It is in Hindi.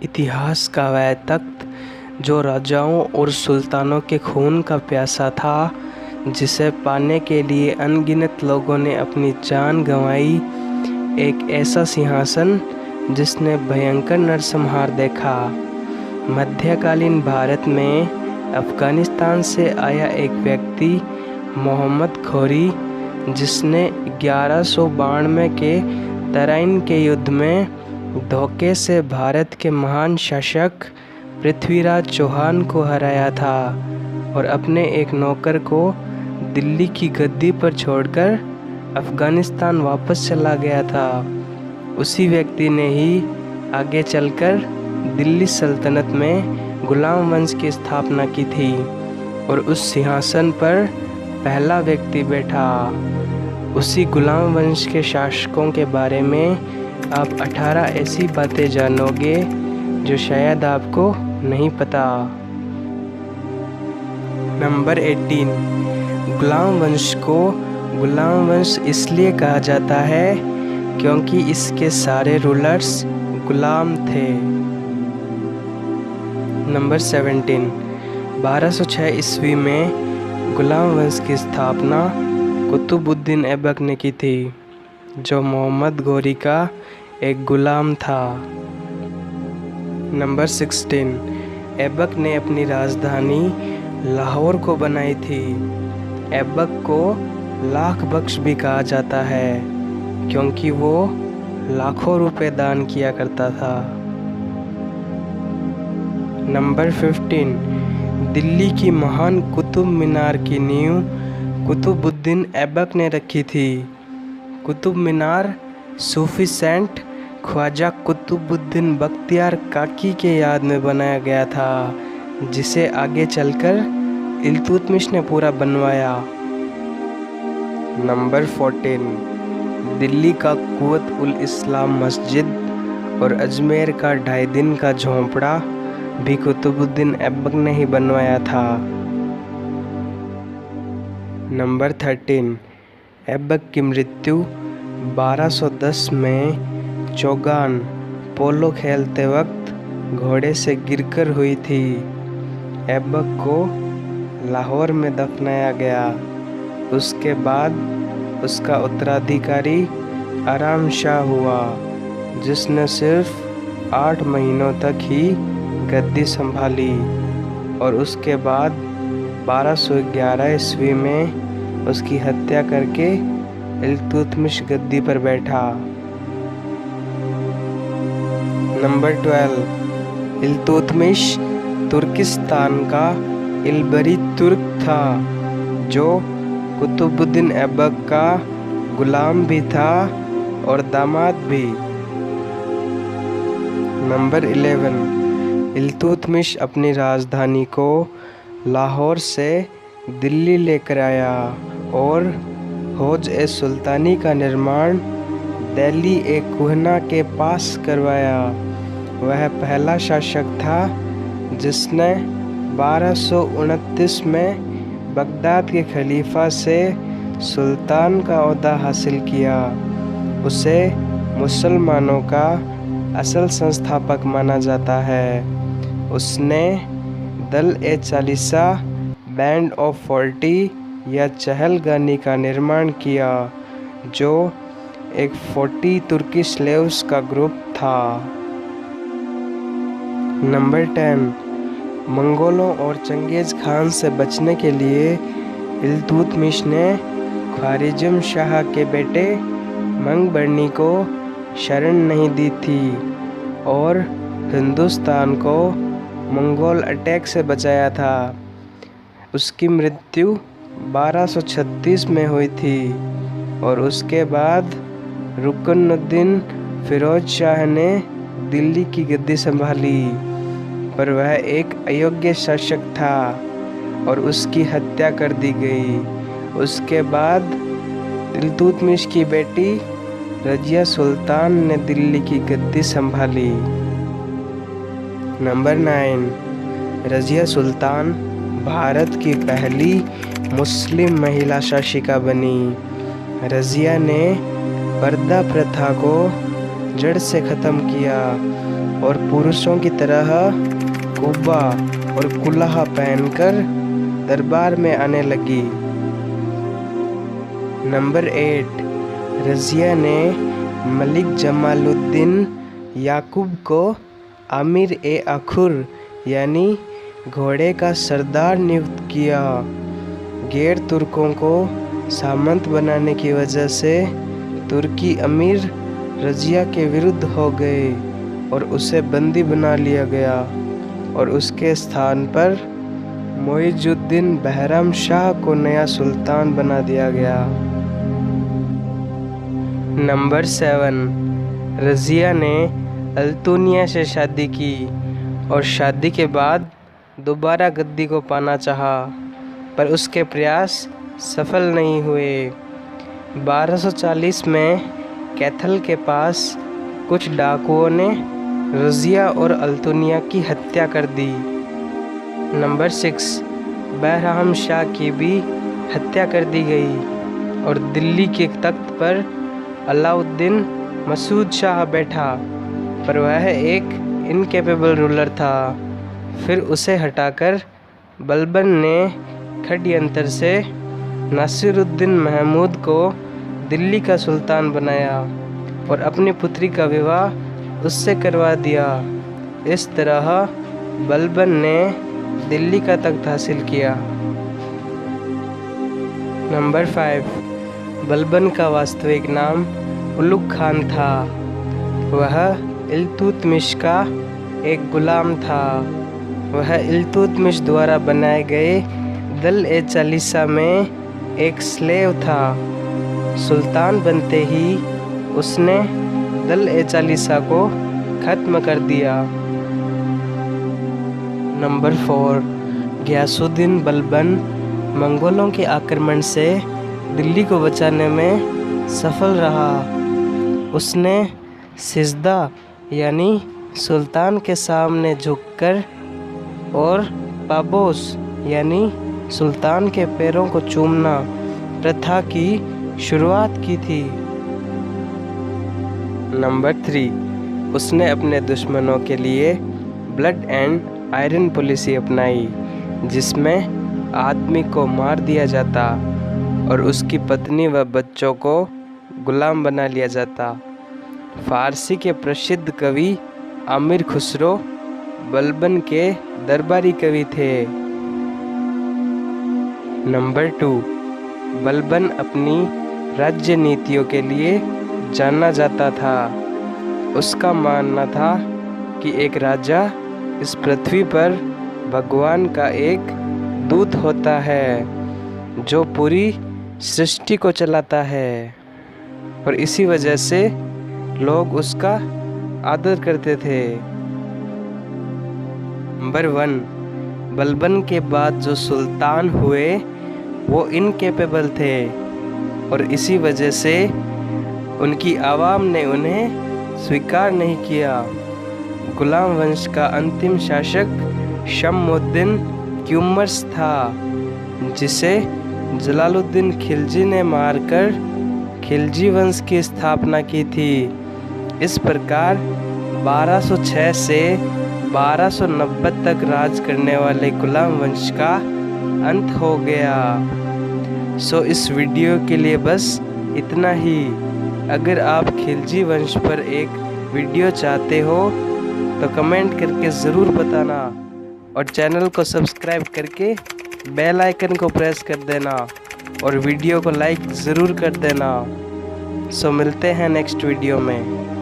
इतिहास का वह तख्त जो राजाओं और सुल्तानों के खून का प्यासा था, जिसे पाने के लिए अनगिनत लोगों ने अपनी जान गंवाई। एक ऐसा सिंहासन जिसने भयंकर नरसंहार देखा। मध्यकालीन भारत में अफ़गानिस्तान से आया एक व्यक्ति मोहम्मद घोरी, जिसने 1192 के तराइन के युद्ध में धोखे से भारत के महान शासक पृथ्वीराज चौहान को हराया था और अपने एक नौकर को दिल्ली की गद्दी पर छोड़कर अफ़गानिस्तान वापस चला गया था। उसी व्यक्ति ने ही आगे चलकर दिल्ली सल्तनत में गुलाम वंश की स्थापना की थी और उस सिंहासन पर पहला व्यक्ति बैठा। उसी गुलाम वंश के शासकों के बारे में आप 18 ऐसी बातें जानोगे जो शायद आपको नहीं पता। नंबर 18। गुलाम वंश को गुलाम वंश इसलिए कहा जाता है क्योंकि इसके सारे रूलर्स गुलाम थे। नंबर 17। 1206 ईस्वी में गुलाम वंश की स्थापना कुतुबुद्दीन ऐबक ने की थी, जो मोहम्मद घोरी का एक गुलाम था। नंबर 16। ऐबक ने अपनी राजधानी लाहौर को बनाई थी। ऐबक को लाख बख्श भी कहा जाता है क्योंकि वो लाखों रुपए दान किया करता था। नंबर 15। दिल्ली की महान कुतुब मीनार की नींव कुतुबुद्दीन ऐबक ने रखी थी। कुतुब मीनार सूफी सेंट ख्वाजा कुतुबुद्दीन बख्तियार काकी के याद में बनाया गया था, जिसे आगे चलकर इल्तुतमिश ने पूरा बनवाया। नंबर 14। दिल्ली का कुव्वत उल इस्लाम मस्जिद और अजमेर का 2.5 दिन का झोंपड़ा भी कुतुबुद्दीन ऐबक ने ही बनवाया था। नंबर 13। ऐबक की मृत्यु 1210 में चौगान पोलो खेलते वक्त घोड़े से गिरकर हुई थी। ऐबक को लाहौर में दफनाया गया। उसके बाद उसका उत्तराधिकारी आराम शाह हुआ, जिसने सिर्फ 8 महीनों तक ही गद्दी संभाली और उसके बाद 1211 ईस्वी में उसकी हत्या करके इल्तुतमिश गद्दी पर बैठा। नंबर 12। इल्तुतमिश तुर्किस्तान का इल्बरी तुर्क था, जो कुतुबुद्दीन ऐबक का गुलाम भी था और दामाद भी। नंबर 11। इल्तुतमिश अपनी राजधानी को लाहौर से दिल्ली लेकर आया और हौज ए सुल्तानी का निर्माण दिल्ली ए कुहना के पास करवाया। वह पहला शासक था जिसने 1229 में बगदाद के खलीफा से सुल्तान का ओहदा हासिल किया। उसे मुसलमानों का असल संस्थापक माना जाता है। उसने दल ए चालीसा बैंड ऑफ 40 या चहलगानी का निर्माण किया, जो एक 40 तुर्की स्लेव्स का ग्रुप था। नंबर 10। मंगोलों और चंगेज़ खान से बचने के लिए इल्तुतमिश ने ख्वारिज़म शाह के बेटे मंगबर्नी को शरण नहीं दी थी और हिंदुस्तान को मंगोल अटैक से बचाया था। उसकी मृत्यु 1236 में हुई थी और उसके बाद रुकनुद्दीन फिरोज शाह ने दिल्ली की गद्दी संभाली, पर वह एक अयोग्य शासक था और उसकी हत्या कर दी गई। उसके बाद इल्तुतमिश की बेटी रजिया सुल्तान ने दिल्ली की गद्दी संभाली। नंबर 9। रजिया सुल्तान भारत की पहली मुस्लिम महिला शासिका बनी। रजिया ने पर्दा प्रथा को जड़ से ख़त्म किया और पुरुषों की तरह कुब्बा और कुल्हा पहनकर दरबार में आने लगी। नंबर 8, रज़िया ने मलिक जमालुद्दीन याकूब को आमिर ए अखुर यानी घोड़े का सरदार नियुक्त किया। गैर तुर्कों को सामंत बनाने की वजह से तुर्की अमीर रज़िया के विरुद्ध हो गए और उसे बंदी बना लिया गया और उसके स्थान पर मुइजुद्दीन बहराम शाह को नया सुल्तान बना दिया गया। नंबर 7, रज़िया ने अल्तुनिया से शादी की और शादी के बाद दोबारा गद्दी को पाना चाहा, पर उसके प्रयास सफल नहीं हुए। 1240 में कैथल के पास कुछ डाकुओं ने रज़िया और अल्तुनिया की हत्या कर दी। नंबर 6, बहराम शाह की भी हत्या कर दी गई और दिल्ली के तख्त पर अलाउद्दीन मसूद शाह बैठा, पर वह एक इनकेपेबल रूलर था। फिर उसे हटाकर बलबन ने षड्यंत्र से नासिरुद्दीन महमूद को दिल्ली का सुल्तान बनाया और अपनी पुत्री का विवाह उससे करवा दिया। इस तरह बलबन ने दिल्ली का तख्त हासिल किया। नंबर 5, बलबन का वास्तविक नाम उलुग खान था। वह इल्तुतमिश का एक गुलाम था। वह इल्तुतमिश द्वारा बनाए गए दल-ए-चालीसा में एक स्लेव था। सुल्तान बनते ही उसने दल-ए-चालीसा को ख़त्म कर दिया। नंबर 4, गियासुद्दीन बलबन मंगोलों के आक्रमण से दिल्ली को बचाने में सफल रहा। उसने सिजदा यानी सुल्तान के सामने झुककर और पाबोस यानी सुल्तान के पैरों को चूमना प्रथा की शुरुआत की थी। नंबर 3, उसने अपने दुश्मनों के लिए ब्लड एंड आयरन पॉलिसी अपनाई, जिसमें आदमी को मार दिया जाता और उसकी पत्नी व बच्चों को गुलाम बना लिया जाता। फारसी के प्रसिद्ध कवि आमिर खुसरो बलबन के दरबारी कवि थे। नंबर 2, बलबन अपनी राज्य नीतियों के लिए जाना जाता था। उसका मानना था कि एक राजा इस पृथ्वी पर भगवान का एक दूत होता है जो पूरी सृष्टि को चलाता है, और इसी वजह से लोग उसका आदर करते थे। नंबर 1, बलबन के बाद जो सुल्तान हुए वो इनकेपेबल थे और इसी वजह से उनकी आवाम ने उन्हें स्वीकार नहीं किया। गुलाम वंश का अंतिम शासक शम्सुद्दीन क्यूमर्स था, जिसे जलालुद्दीन खिलजी ने मारकर खिलजी वंश की स्थापना की थी। इस प्रकार 1206 से 1290 तक राज करने वाले गुलाम वंश का अंत हो गया। सो इस वीडियो के लिए बस इतना ही। अगर आप खिलजी वंश पर एक वीडियो चाहते हो तो कमेंट करके ज़रूर बताना और चैनल को सब्सक्राइब करके बेल आइकन को प्रेस कर देना और वीडियो को लाइक ज़रूर कर देना। सो मिलते हैं नेक्स्ट वीडियो में।